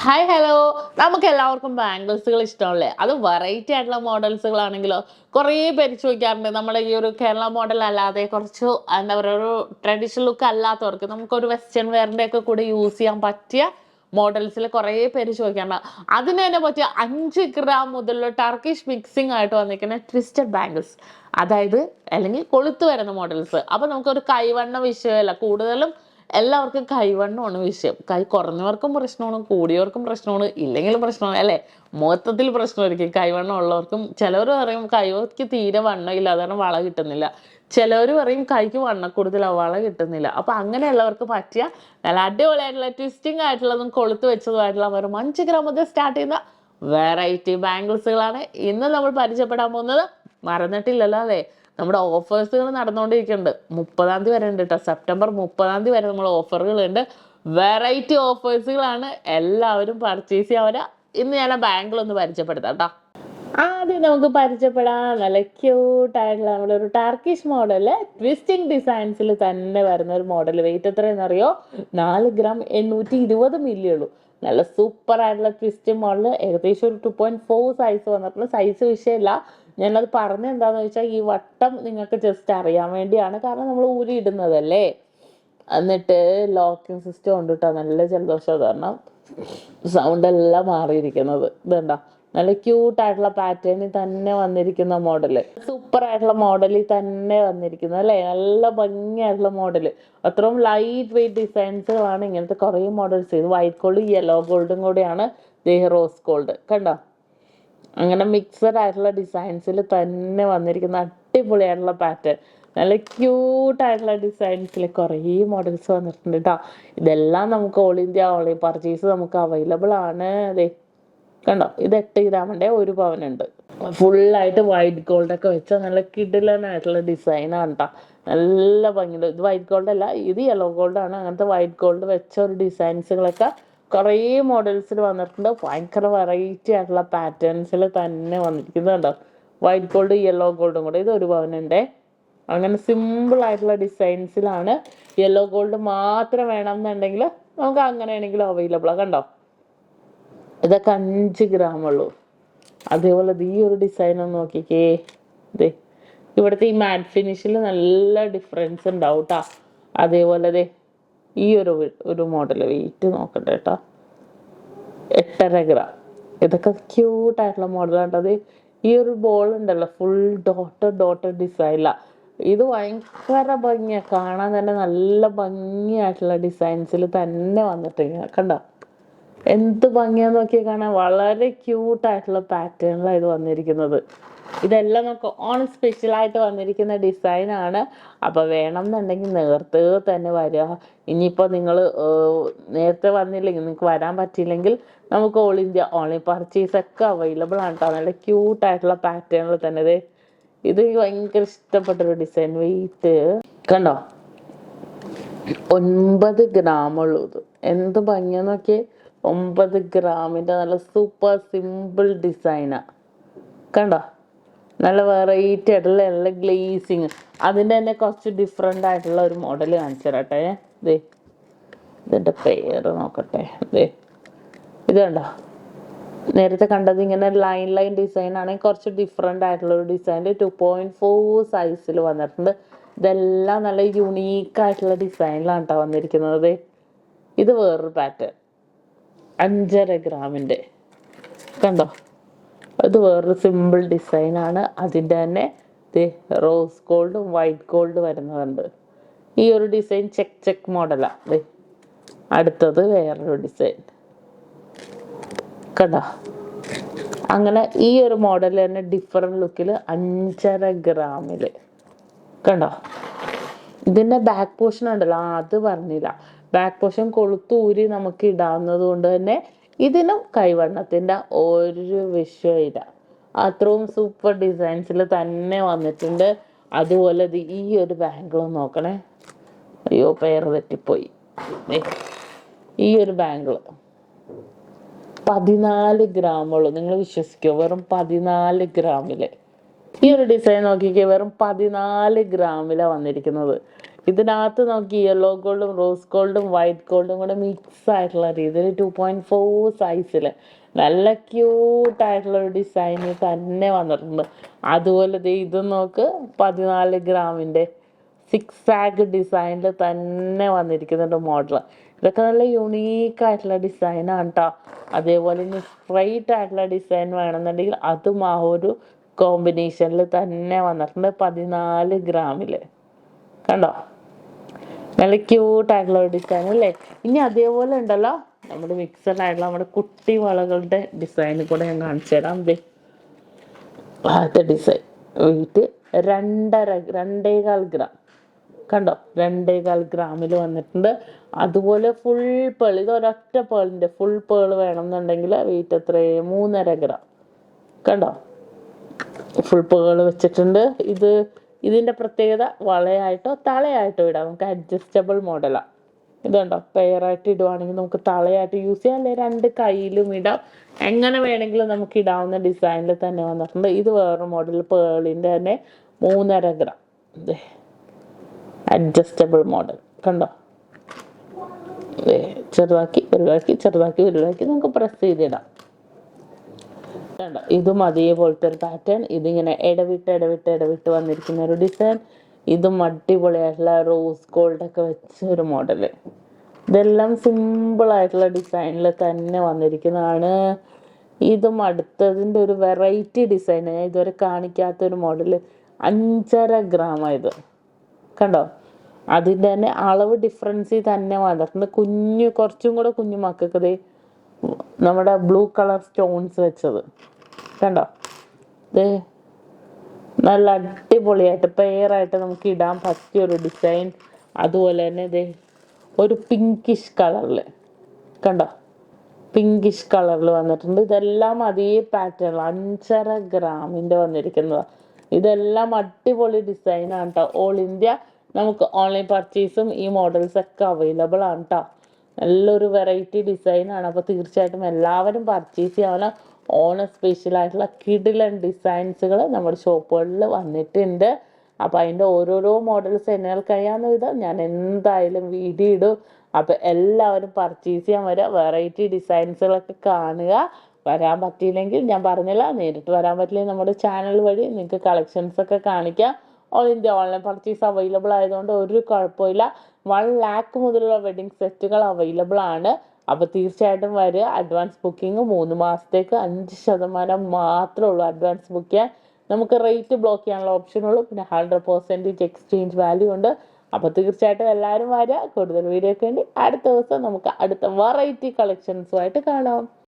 Hi hello, നമുക്ക് എല്ലാവർക്കും ബാംഗിൾസുകൾ ഇഷ്ടമല്ലേ? അത് വെറൈറ്റി ആയിട്ടുള്ള മോഡൽസുകളാണെങ്കിലോ കുറേ പേര് ചോദിക്കാറുണ്ട്. നമ്മുടെ ഈ ഒരു കേരള മോഡൽ അല്ലാതെ കുറച്ച് എന്താ പറയുക, ഒരു ട്രഡീഷണൽ ലുക്ക് അല്ലാത്തവർക്ക് നമുക്കൊരു വെസ്റ്റേൺ വെയറിൻ്റെ ഒക്കെ കൂടെ യൂസ് ചെയ്യാൻ പറ്റിയ മോഡൽസിൽ കുറേ പേര് ചോദിക്കാറുണ്ട്. അതിന് തന്നെ പറ്റിയ 5 ഗ്രാം മുതലുള്ള ടർക്കിഷ് മിക്സിംഗ് ആയിട്ട് വന്നിരിക്കുന്ന ട്വിസ്റ്റഡ് ബാംഗിൾസ്, അതായത് അല്ലെങ്കിൽ കൊളുത്ത് വരുന്ന മോഡൽസ്. അപ്പോൾ നമുക്കൊരു കൈവണ്ണ വിഷയമല്ല, കൂടുതലും എല്ലാവർക്കും കൈവണ്ണമാണ് വിഷയം. കൈ കുറഞ്ഞവർക്കും പ്രശ്നമാണ്, കൂടിയവർക്കും പ്രശ്നമാണ്, ഇല്ലെങ്കിലും പ്രശ്നമാണ് അല്ലേ? മൊത്തത്തിൽ പ്രശ്നമായിരിക്കും കൈവണ്ണം ഉള്ളവർക്കും. ചിലവർ പറയും കൈക്ക് തീരെ വണ്ണമില്ല, അതാണ് വള കിട്ടുന്നില്ല. ചിലവർ പറയും കൈക്ക് വണ്ണക്കൂടുതലാണ്, വള കിട്ടുന്നില്ല. അപ്പം അങ്ങനെയുള്ളവർക്ക് പറ്റിയ നല്ല അടിപൊളിയായിട്ടുള്ള ട്വിസ്റ്റിംഗ് ആയിട്ടുള്ളതും കൊളുത്ത് വെച്ചതുമായിട്ടുള്ള വെറും 5 ഗ്രാം മുതൽ സ്റ്റാർട്ട് ചെയ്യുന്ന വെറൈറ്റി ബാംഗിൾസുകളാണ് ഇന്ന് നമ്മൾ പരിചയപ്പെടാൻ പോകുന്നത്. മറന്നിട്ടില്ലല്ലോ അല്ലേ? നമ്മുടെ ഓഫേഴ്സുകൾ നടന്നുകൊണ്ടിരിക്കുന്നുണ്ട്. 30-ാം തീയതി വരെ ഉണ്ട് കേട്ടോ. സെപ്റ്റംബർ 30-ാം തീയതി വരെ നമ്മൾ ഓഫറുകളുണ്ട്. വെറൈറ്റി ഓഫേഴ്സുകളാണ്. എല്ലാവരും പർച്ചേസ് ചെയ്യാൻ. ഇന്ന് ഞാൻ ആ ബാംഗിൾ ഒന്ന് പരിചയപ്പെടുത്താം കേട്ടോ. ആദ്യം നമുക്ക് പരിചയപ്പെടാം നല്ല ക്യൂട്ടായിട്ടുള്ള നമ്മുടെ ഒരു ടർക്കിഷ് മോഡല്, ട്വിസ്റ്റിംഗ് ഡിസൈൻസിൽ തന്നെ വരുന്ന ഒരു മോഡൽ. വെയിറ്റ് എത്രയെന്നറിയോ? 4 ഗ്രാം 820 മില്ലി ഉള്ളൂ. നല്ല സൂപ്പർ ആയിട്ടുള്ള ട്വിസ്റ്റിംഗ് മോഡൽ. ഏകദേശം ഒരു 2.4 സൈസ് വന്നിട്ടുള്ള. സൈസ് വിഷയമില്ല. ഞാനത് പറഞ്ഞത് എന്താണെന്ന് വെച്ചാൽ ഈ വട്ടം നിങ്ങൾക്ക് ജസ്റ്റ് അറിയാൻ വേണ്ടിയാണ്. കാരണം നമ്മൾ ഊരി ഇടുന്നതല്ലേ. എന്നിട്ട് ലോക്കിംഗ് സിസ്റ്റം ഉണ്ട് കേട്ടോ. നല്ല ജലദോഷം കാരണം സൗണ്ട് എല്ലാം മാറിയിരിക്കുന്നത്. ഇതുണ്ടോ, നല്ല ക്യൂട്ടായിട്ടുള്ള പാറ്റേണിൽ തന്നെ വന്നിരിക്കുന്ന മോഡല്. സൂപ്പർ ആയിട്ടുള്ള മോഡലിൽ തന്നെ വന്നിരിക്കുന്നത് അല്ലേ? നല്ല ഭംഗിയായിട്ടുള്ള മോഡല്. അത്രയും ലൈറ്റ് വെയിറ്റ് ഡിസൈൻസുകളാണ് ഇങ്ങനത്തെ കുറേ മോഡൽസ്. ഇത് വൈറ്റ് ഗോൾഡ് യെല്ലോ ഗോൾഡും കൂടെയാണ്. റോസ് ഗോൾഡ് കണ്ടോ? അങ്ങനെ മിക്സഡ് ആയിട്ടുള്ള ഡിസൈൻസിൽ തന്നെ വന്നിരിക്കുന്ന അടിപൊളിയായിട്ടുള്ള പാറ്റേൺ. നല്ല ക്യൂട്ടായിട്ടുള്ള ഡിസൈൻസിൽ കുറേ മോഡൽസ് വന്നിട്ടുണ്ട് കേട്ടോ. ഇതെല്ലാം നമുക്ക് ഓൾ ഇന്ത്യ ഓൺലൈൻ പർച്ചേസ് നമുക്ക് അവൈലബിൾ ആണ്. അതെ കണ്ടോ, ഇത് 8 ഗ്രാമിൻ്റെ 1 പവനുണ്ട്. ഫുള്ളായിട്ട് വൈറ്റ് ഗോൾഡൊക്കെ വെച്ച നല്ല കിടിലനായിട്ടുള്ള ഡിസൈനാണ് കേട്ടോ. നല്ല ഭംഗിയുണ്ട്. ഇത് വൈറ്റ് ഗോൾഡ് അല്ല, ഇത് യെല്ലോ ഗോൾഡാണ്. അങ്ങനത്തെ വൈറ്റ് ഗോൾഡ് വെച്ച ഒരു ഡിസൈൻസുകളൊക്കെ കുറേ മോഡൽസിൽ വന്നിട്ടുണ്ട്. ഭയങ്കര വെറൈറ്റി ആയിട്ടുള്ള പാറ്റേൺസിൽ തന്നെ വന്നിരിക്കുന്നുണ്ടോ. വൈറ്റ് ഗോൾഡ് യെല്ലോ ഗോൾഡും കൂടെ. ഇത് 1 പവനുണ്ടേ. അങ്ങനെ സിമ്പിൾ ആയിട്ടുള്ള ഡിസൈൻസിലാണ്. യെല്ലോ ഗോൾഡ് മാത്രം വേണമെന്നുണ്ടെങ്കിൽ നമുക്ക് അങ്ങനെയാണെങ്കിലും അവൈലബിളാണ്. കണ്ടോ, ഇതൊക്കെ 5 ഗ്രാം ഉള്ളൂ. അതേപോലെ ഈ ഒരു ഡിസൈൻ ഒന്ന് നോക്കിക്കേ. ഇതേ ഇവിടുത്തെ ഈ മാറ്റ് ഫിനിഷിൽ നല്ല ഡിഫറൻസ് ഉണ്ടാവും കേട്ടോ. അതേപോലെ ദേ ഈ ഒരു മോഡൽ വെയിറ്റ് നോക്കട്ടെ കേട്ടോ. 8.5 ഗ്രാം. ഇതൊക്കെ ക്യൂട്ടായിട്ടുള്ള മോഡലാണ് കേട്ടോ. അത് ഈ ഒരു ബോൾ ഉണ്ടല്ലോ, ഫുൾ ഡോട്ടഡ് ഡിസൈനിലാണ്. ഇത് ഭയങ്കര ഭംഗിയാണ് കാണാൻ തന്നെ. നല്ല ഭംഗിയായിട്ടുള്ള ഡിസൈൻസിൽ തന്നെ വന്നിട്ടിങ്ങനെ കണ്ടോ. എന്ത് ഭംഗിയാന്ന് നോക്കിയാൽ കാണാൻ. വളരെ ക്യൂട്ടായിട്ടുള്ള പാറ്റേണിലാണ് ഇത് വന്നിരിക്കുന്നത്. ഇതെല്ലാം നമുക്ക് ഓൺ സ്പെഷ്യലായിട്ട് വന്നിരിക്കുന്ന ഡിസൈനാണ്. അപ്പോൾ വേണമെന്നുണ്ടെങ്കിൽ നേരത്തെ തന്നെ വരിക. ഇനിയിപ്പോൾ നിങ്ങൾ നേരത്തെ വന്നില്ലെങ്കിൽ, നിങ്ങൾക്ക് വരാൻ പറ്റിയില്ലെങ്കിൽ നമുക്ക് ഓൾ ഇന്ത്യ ഓൺലൈൻ പർച്ചേസൊക്കെ അവൈലബിൾ ആണ് കേട്ടോ. നല്ല ക്യൂട്ടായിട്ടുള്ള പാറ്റേണിൽ തന്നെ. ഇത് ഭയങ്കര ഇഷ്ടപ്പെട്ടൊരു ഡിസൈൻ. വെയിറ്റ് കണ്ടോ, 9 ഗ്രാം ഉള്ളൂ. ഇത് എന്ത് ഭംഗിയാന്ന് നോക്കിയേ. 9 ഗ്രാമിൻ്റെ നല്ല സൂപ്പർ സിമ്പിൾ ഡിസൈനാണ് കണ്ടോ. നല്ല വെറൈറ്റി ആയിട്ടുള്ള നല്ല ഗ്ലേസിങ്. അതിൻ്റെ തന്നെ കുറച്ച് ഡിഫറെൻ്റ് ആയിട്ടുള്ള ഒരു മോഡൽ കാണിച്ചു തരട്ടെ. ഇതിൻ്റെ പേര് നോക്കട്ടെ. ഇത് കണ്ടോ, നേരത്തെ കണ്ടത് ഇങ്ങനെ ലൈൻ ഡിസൈൻ ആണെങ്കിൽ കുറച്ച് ഡിഫറെൻ്റ് ആയിട്ടുള്ള ഒരു ഡിസൈനിൽ 2.4 സൈസിൽ വന്നിട്ടുണ്ട്. ഇതെല്ലാം നല്ല യുണീക്കായിട്ടുള്ള ഡിസൈനിലാണ് കേട്ടോ വന്നിരിക്കുന്നത്. ഇത് വേറൊരു പാറ്റേൺ 5.5 ഗ്രാമിൻ്റെ കണ്ടോ. ഇത് വേറൊരു സിമ്പിൾ ഡിസൈനാണ്. അതിൻ്റെ തന്നെ റോസ് ഗോൾഡും വൈറ്റ് ഗോൾഡ് വരുന്നതുണ്ട്. ഈ ഒരു ഡിസൈൻ ചെക്ക് മോഡലാണ്. അടുത്തത് വേറൊരു ഡിസൈൻ കണ്ടോ. അങ്ങനെ ഈ ഒരു മോഡൽ തന്നെ ഡിഫറെൻറ്റ് ലുക്കിൽ 5.5 ഗ്രാമിൽ കണ്ടോ. ഇതിൻ്റെ ബാക്ക് പോർഷൻ ഉണ്ടല്ലോ, അത് പറഞ്ഞില്ല. ബാക്ക് പോർഷൻ കൊളുത്തൂരി നമുക്ക് ഇടാവുന്നത് കൊണ്ട് തന്നെ ഇതിനും കൈവണ്ണത്തിൻ്റെ ഒരു വിഷയമില്ല. അത്രയും സൂപ്പർ ഡിസൈൻസിൽ തന്നെ വന്നിട്ടുണ്ട്. അതുപോലെ ഈ ഒരു ബാംഗിൾ നോക്കണേ. അയ്യോ, പേര് തെറ്റിപ്പോയി. ഈ ഒരു ബാംഗിൾ 14 ഗ്രാം ഉള്ളൂ. നിങ്ങൾ വിശ്വസിക്കുമോ? വെറും 14 ഗ്രാമിൽ ഈ ഒരു ഡിസൈൻ നോക്കിക്കേ. വെറും 14 ഗ്രാമിലാണ് വന്നിരിക്കുന്നത്. ഇതിനകത്ത് നോക്കി യെല്ലോ ഗോൾഡും റോസ് ഗോൾഡും വൈറ്റ് ഗോൾഡും കൂടെ മിക്സ് ആയിട്ടുള്ള രീതിയിൽ 2.4 സൈസിൽ നല്ല ക്യൂട്ടായിട്ടുള്ള ഒരു ഡിസൈന് തന്നെ വന്നിട്ടുണ്ട്. അതുപോലെ ഇത് നോക്ക് 14 ഗ്രാമിൻ്റെ 6 ആഗ് ഡിസൈനിൽ തന്നെ വന്നിരിക്കുന്നുണ്ട് മോഡൽ. ഇതൊക്കെ നല്ല യുണീക്കായിട്ടുള്ള ഡിസൈനാണ് കേട്ടോ. അതേപോലെ ഇനി സ്ട്രൈറ്റ് ആയിട്ടുള്ള ഡിസൈൻ വേണമെന്നുണ്ടെങ്കിൽ അതും ആ ഒരു കോമ്പിനേഷനിൽ തന്നെ വന്നിട്ടുണ്ട് 14 ഗ്രാമിൽ. കണ്ടോ, നല്ല ക്യൂട്ടായിട്ടുള്ള ഒരു ഡിസൈൻ അല്ലേ. ഇനി അതേപോലെ ഉണ്ടല്ലോ നമ്മുടെ മിക്സഡ് ആയിട്ടുള്ള നമ്മുടെ കുട്ടി വളകളുടെ ഡിസൈൻ കൂടെ ഞാൻ കാണിച്ചു തരാം. ആദ്യത്തെ ഡിസൈൻ വെയിറ്റ് 2.5 ഗ്രാം. കണ്ടോ, 2.5 ഗ്രാമിൽ വന്നിട്ടുണ്ട്. അതുപോലെ ഫുൾ പേൾ, ഇത് ഒരൊറ്റ പേളിൻ്റെ ഫുൾ പേൾ വേണമെന്നുണ്ടെങ്കിൽ വെയിറ്റ് എത്രയാണ്? 3.5 ഗ്രാം. കണ്ടോ, ഫുൾ പേൾ വെച്ചിട്ടുണ്ട്. ഇതിൻ്റെ പ്രത്യേകത വളയായിട്ടോ തളയായിട്ടോ ഇടാം. നമുക്ക് അഡ്ജസ്റ്റബിൾ മോഡലാണ്. ഇതുണ്ടോ, പെയറായിട്ട് ഇടുവാണെങ്കിൽ നമുക്ക് തളയായിട്ട് യൂസ് ചെയ്യാം, അല്ലെങ്കിൽ 2 കയ്യിലും ഇടാം. എങ്ങനെ വേണമെങ്കിലും നമുക്ക് ഇടാവുന്ന ഡിസൈനിൽ തന്നെ വന്നിട്ടുണ്ട്. ഇത് വേറൊരു മോഡൽ പേളിൻ്റെ തന്നെ 3.5 ഗ്രാം അഡ്ജസ്റ്റബിൾ മോഡൽ. കണ്ടോ, ചെറുതാക്കി വലുതാക്കി ചെറുതാക്കി വലുതാക്കി നമുക്ക് പ്രസ് ചെയ്തിടാം. കണ്ടോ, ഇതും അതേപോലത്തെ ഒരു പാറ്റേൺ. ഇതിങ്ങനെ ഇടവിട്ട് വന്നിരിക്കുന്ന ഒരു ഡിസൈൻ. ഇതും അടിപൊളിയായിട്ടുള്ള റോസ് ഗോൾഡൊക്കെ വെച്ച ഒരു മോഡല്. ഇതെല്ലാം സിമ്പിളായിട്ടുള്ള ഡിസൈനിൽ തന്നെ വന്നിരിക്കുന്നതാണ്. ഇതും അടുത്തതിൻ്റെ ഒരു വെറൈറ്റി ഡിസൈൻ, ഞാൻ ഇതുവരെ കാണിക്കാത്തൊരു മോഡല്. 5.5 ഗ്രാമായത്. കണ്ടോ, അതിൻ്റെ തന്നെ അളവ് ഡിഫറൻസ് തന്നെ വന്നിട്ടുണ്ട്. കുറച്ചും കൂടെ കുഞ്ഞു മക്കൾക്ക് നമ്മുടെ ബ്ലൂ കളർ സ്റ്റോൺസ് വെച്ചത്. കണ്ടോ, നല്ല അടിപൊളിയായിട്ട് പെയറായിട്ട് നമുക്ക് ഇടാൻ പറ്റിയൊരു ഡിസൈൻ. അതുപോലെ തന്നെ ഒരു പിങ്കിഷ് കളറിൽ. കണ്ടോ, പിങ്കിഷ് കളറിൽ വന്നിട്ടുണ്ട്. ഇതെല്ലാം അതേ പാറ്റേണിൽ 5.5 ഗ്രാമിൻ്റെ വന്നിരിക്കുന്നതാണ്. ഇതെല്ലാം അടിപൊളി ഡിസൈനാണ് കേട്ടോ. ഓൾ ഇന്ത്യ നമുക്ക് ഓൺലൈൻ പർച്ചേസും ഈ മോഡൽസൊക്കെ അവൈലബിൾ ആണ് കേട്ടോ. നല്ലൊരു വെറൈറ്റി ഡിസൈനാണ്. അപ്പോൾ തീർച്ചയായിട്ടും എല്ലാവരും പർച്ചേസ് ചെയ്യാവുന്ന ഓണം സ്പെഷ്യലായിട്ടുള്ള കിഡിലൻ ഡിസൈൻസുകൾ നമ്മുടെ ഷോപ്പുകളിൽ വന്നിട്ടുണ്ട്. അപ്പോൾ അതിൻ്റെ ഓരോരോ മോഡൽസ് എന്നാൽ കഴിയാവുന്ന വിധം ഞാൻ എന്തായാലും വീഡിയോ ഇടും. അപ്പോൾ എല്ലാവരും പർച്ചേസ് ചെയ്യാൻ വരിക, വെറൈറ്റി ഡിസൈൻസുകളൊക്കെ കാണുക. വരാൻ പറ്റിയില്ലെങ്കിൽ ഞാൻ പറഞ്ഞില്ല, നേരിട്ട് വരാൻ പറ്റില്ലെങ്കിൽ നമ്മുടെ ചാനൽ വഴി നിങ്ങൾക്ക് കളക്ഷൻസൊക്കെ കാണിക്കാം. All India online purchase available ആയതുകൊണ്ട് ഒരു കുഴപ്പമില്ല. 1 ലാക്ക് മുതലുള്ള വെഡിങ് സെറ്റുകൾ അവൈലബിൾ ആണ്. അപ്പോൾ തീർച്ചയായിട്ടും വരിക. അഡ്വാൻസ് ബുക്കിംഗ് 3 മാസത്തേക്ക് 5% മാത്രമേ ഉള്ളൂ അഡ്വാൻസ് ബുക്ക് ചെയ്യാൻ. നമുക്ക് റേറ്റ് ബ്ലോക്ക് ചെയ്യാനുള്ള ഓപ്ഷനുള്ളൂ. പിന്നെ 100% എക്സ്ചേഞ്ച് വാല്യൂ ഉണ്ട്. അപ്പോൾ തീർച്ചയായിട്ടും എല്ലാവരും വരിക. കൂടുതൽ വീഡിയോയ്ക്ക് വേണ്ടി അടുത്ത ദിവസം നമുക്ക് അടുത്ത വെറൈറ്റി കളക്ഷൻസുമായിട്ട് കാണാം.